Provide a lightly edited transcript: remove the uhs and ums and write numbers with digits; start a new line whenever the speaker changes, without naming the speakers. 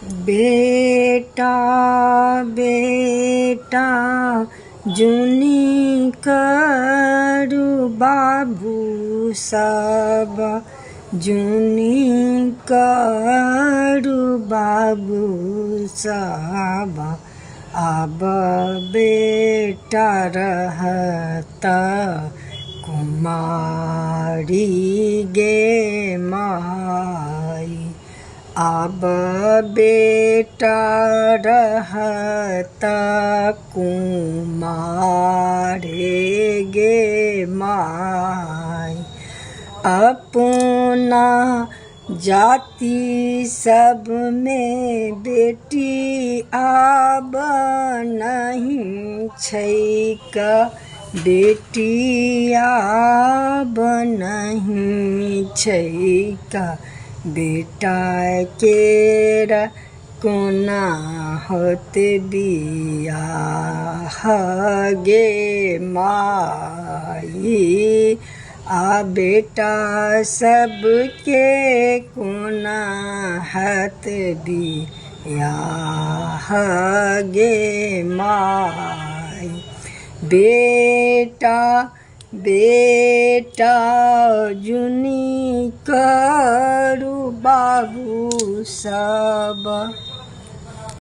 बेटा बेटा जुनी करू बाबू सब, जुनी करू बाबू सब। अब बेटा रहता कुमारी गे माई, अब बेटा रहता कुमारे गे माई। अपना जाति सब में बेटी आब नहीं छैक, बेटी आब नहीं छैक। बेटा केर कोना होत बियाह गे माई, आ बेटा सबके कोना हत बियाह गे माई। बेटा बेटा जुनी करू बाबू सब।